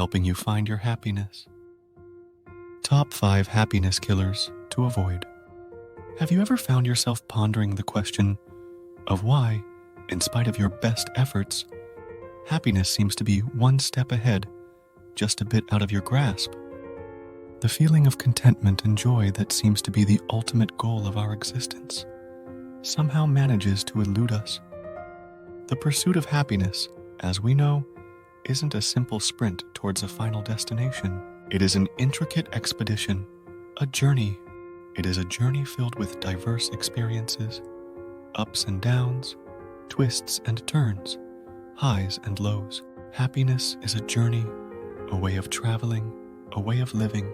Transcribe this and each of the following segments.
helping you find your happiness. Top 5 happiness killers to avoid. Have you ever found yourself pondering the question of why, in spite of your best efforts, happiness seems to be one step ahead, just a bit out of your grasp? The feeling of contentment and joy that seems to be the ultimate goal of our existence somehow manages to elude us. The pursuit of happiness, as we know, isn't a simple sprint towards a final destination. It is an intricate expedition, a journey. It is a journey filled with diverse experiences, ups and downs, twists and turns, highs and lows. Happiness is a journey, a way of traveling, a way of living.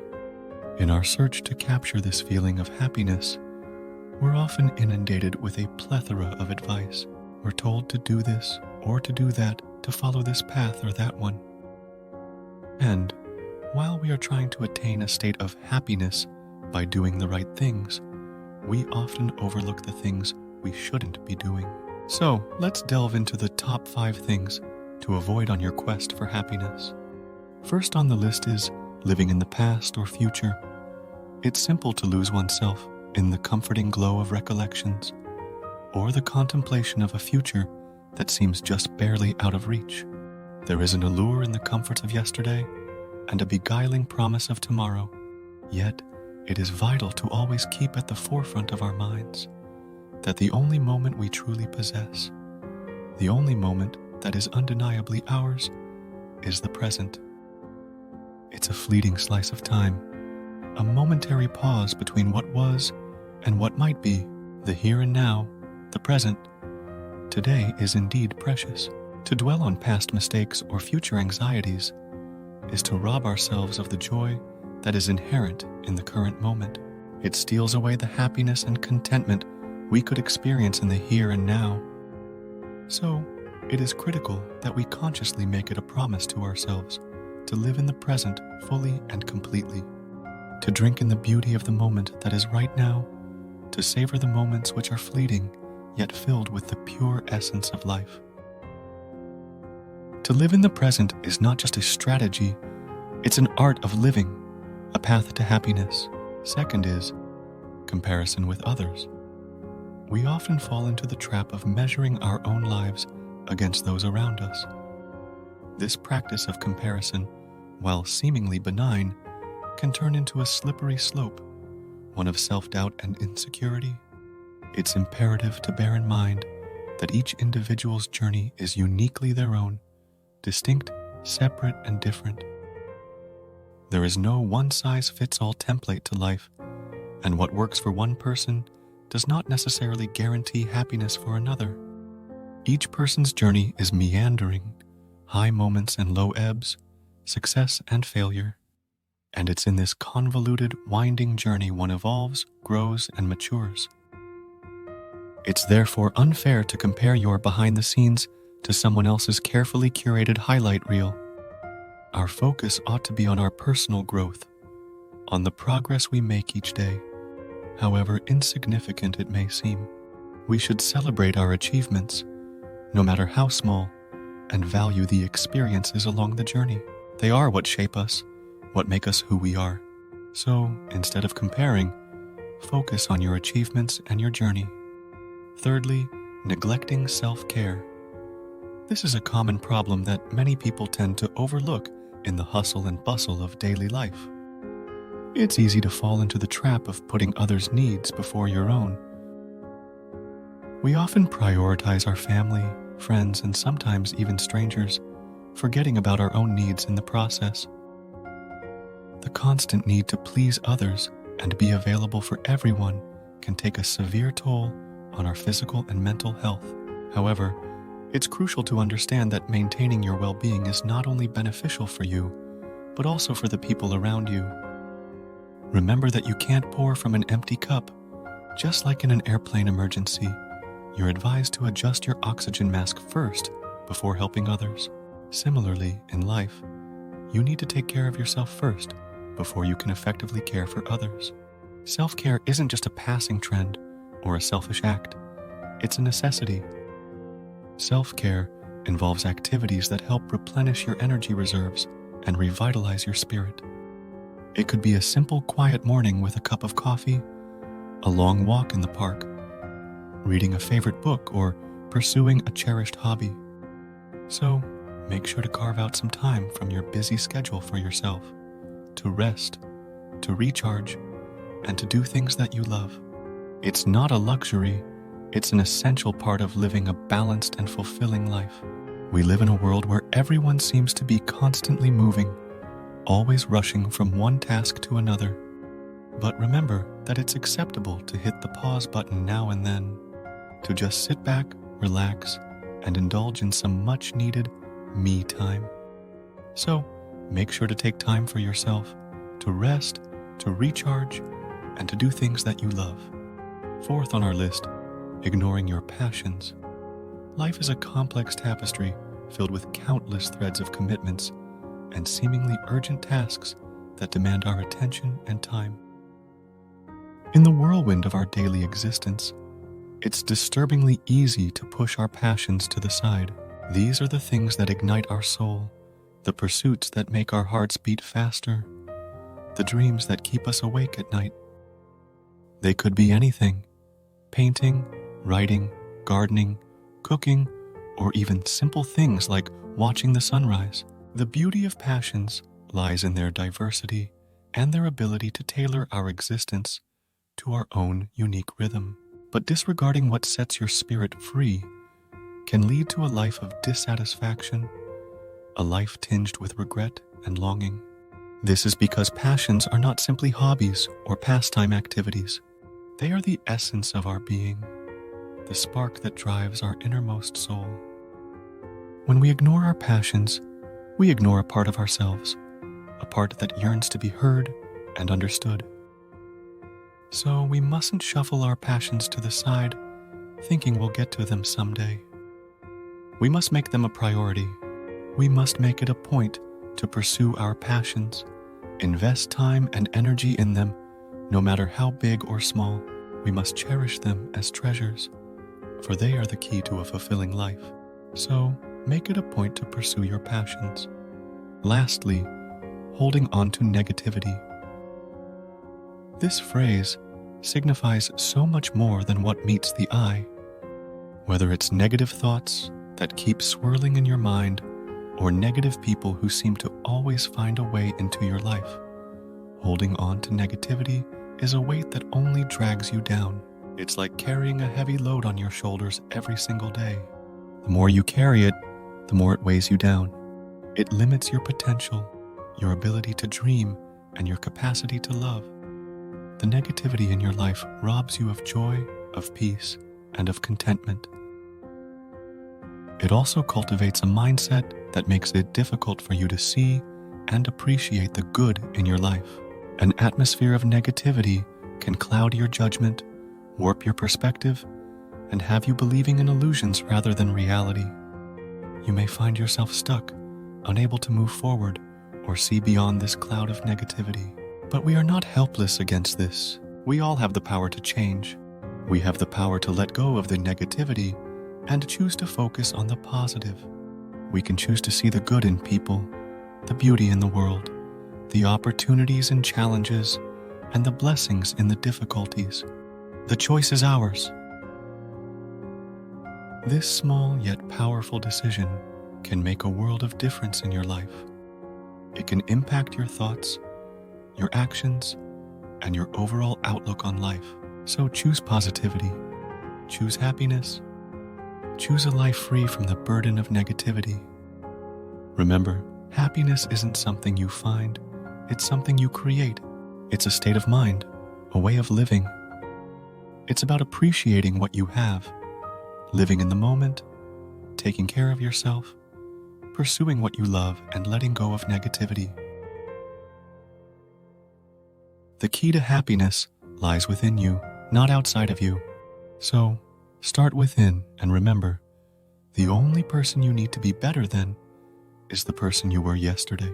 In our search to capture this feeling of happiness, we're often inundated with a plethora of advice. We're told to do this or to do that, to follow this path or that one. And while we are trying to attain a state of happiness by doing the right things, we often overlook the things we shouldn't be doing. So let's delve into the top 5 things to avoid on your quest for happiness. First on the list is living in the past or future. It's simple to lose oneself in the comforting glow of recollections, or the contemplation of a future that seems just barely out of reach. There is an allure in the comforts of yesterday and a beguiling promise of tomorrow, yet it is vital to always keep at the forefront of our minds that the only moment we truly possess, the only moment that is undeniably ours, is the present. It's a fleeting slice of time, a momentary pause between what was and what might be, the here and now, the present. Today is indeed precious. To dwell on past mistakes or future anxieties is to rob ourselves of the joy that is inherent in the current moment. It steals away the happiness and contentment we could experience in the here and now. So, it is critical that we consciously make it a promise to ourselves to live in the present fully and completely, to drink in the beauty of the moment that is right now, to savor the moments which are fleeting yet filled with the pure essence of life. To live in the present is not just a strategy, it's an art of living, a path to happiness. Second is comparison with others. We often fall into the trap of measuring our own lives against those around us. This practice of comparison, while seemingly benign, can turn into a slippery slope, one of self-doubt and insecurity. It's imperative to bear in mind that each individual's journey is uniquely their own, distinct, separate, and different. There is no one-size-fits-all template to life, and what works for one person does not necessarily guarantee happiness for another. Each person's journey is meandering, high moments and low ebbs, success and failure. And it's in this convoluted, winding journey one evolves, grows, and matures. It's therefore unfair to compare your behind the scenes to someone else's carefully curated highlight reel. Our focus ought to be on our personal growth, on the progress we make each day, however insignificant it may seem. We should celebrate our achievements, no matter how small, and value the experiences along the journey. They are what shape us, what make us who we are. So, instead of comparing, focus on your achievements and your journey. Thirdly, neglecting self-care. This is a common problem that many people tend to overlook in the hustle and bustle of daily life. It's easy to fall into the trap of putting others' needs before your own. We often prioritize our family, friends, and sometimes even strangers, forgetting about our own needs in the process. The constant need to please others and be available for everyone can take a severe toll on our physical and mental health. However, it's crucial to understand that maintaining your well-being is not only beneficial for you, but also for the people around you. Remember that you can't pour from an empty cup. Just like in an airplane emergency, you're advised to adjust your oxygen mask first before helping others. Similarly, in life, you need to take care of yourself first before you can effectively care for others. Self-care isn't just a passing trend or a selfish act. It's a necessity. Self-care involves activities that help replenish your energy reserves and revitalize your spirit. It could be a simple, quiet morning with a cup of coffee, a long walk in the park, reading a favorite book, or pursuing a cherished hobby. So, make sure to carve out some time from your busy schedule for yourself, to rest, to recharge, and to do things that you love. It's not a luxury, it's an essential part of living a balanced and fulfilling life. We live in a world where everyone seems to be constantly moving, always rushing from one task to another. But remember that it's acceptable to hit the pause button now and then, to just sit back, relax, and indulge in some much-needed me time. So, make sure to take time for yourself, to rest, to recharge, and to do things that you love. Fourth on our list, ignoring your passions. Life is a complex tapestry filled with countless threads of commitments and seemingly urgent tasks that demand our attention and time. In the whirlwind of our daily existence, it's disturbingly easy to push our passions to the side. These are the things that ignite our soul, the pursuits that make our hearts beat faster, the dreams that keep us awake at night. They could be anything: painting, writing, gardening, cooking, or even simple things like watching the sunrise. The beauty of passions lies in their diversity and their ability to tailor our existence to our own unique rhythm. But disregarding what sets your spirit free can lead to a life of dissatisfaction, a life tinged with regret and longing. This is because passions are not simply hobbies or pastime activities. They are the essence of our being, the spark that drives our innermost soul. When we ignore our passions, we ignore a part of ourselves, a part that yearns to be heard and understood. So we mustn't shuffle our passions to the side, thinking we'll get to them someday. We must make them a priority. We must make it a point to pursue our passions, invest time and energy in them, no matter how big or small. We must cherish them as treasures, for they are the key to a fulfilling life. So, make it a point to pursue your passions. Lastly, holding on to negativity. This phrase signifies so much more than what meets the eye. Whether it's negative thoughts that keep swirling in your mind, or negative people who seem to always find a way into your life, holding on to negativity is a weight that only drags you down. It's like carrying a heavy load on your shoulders every single day. The more you carry it, the more it weighs you down. It limits your potential, your ability to dream, and your capacity to love. The negativity in your life robs you of joy, of peace, and of contentment. It also cultivates a mindset that makes it difficult for you to see and appreciate the good in your life. An atmosphere of negativity can cloud your judgment, warp your perspective, and have you believing in illusions rather than reality. You may find yourself stuck, unable to move forward or see beyond this cloud of negativity. But we are not helpless against this. We all have the power to change. We have the power to let go of the negativity and choose to focus on the positive. We can choose to see the good in people, the beauty in the world, the opportunities and challenges, and the blessings in the difficulties. The choice is ours. This small yet powerful decision can make a world of difference in your life. It can impact your thoughts, your actions, and your overall outlook on life. So choose positivity, choose happiness, choose a life free from the burden of negativity. Remember, happiness isn't something you find, it's something you create. It's a state of mind, a way of living. It's about appreciating what you have, living in the moment, taking care of yourself, pursuing what you love, and letting go of negativity. The key to happiness lies within you, not outside of you. So, start within and remember, the only person you need to be better than is the person you were yesterday.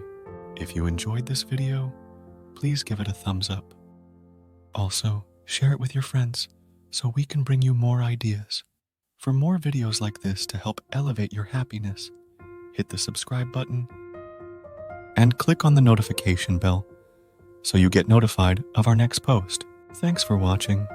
If you enjoyed this video, please give it a thumbs up. Also, share it with your friends so we can bring you more ideas. For more videos like this to help elevate your happiness, hit the subscribe button and click on the notification bell so you get notified of our next post. Thanks for watching.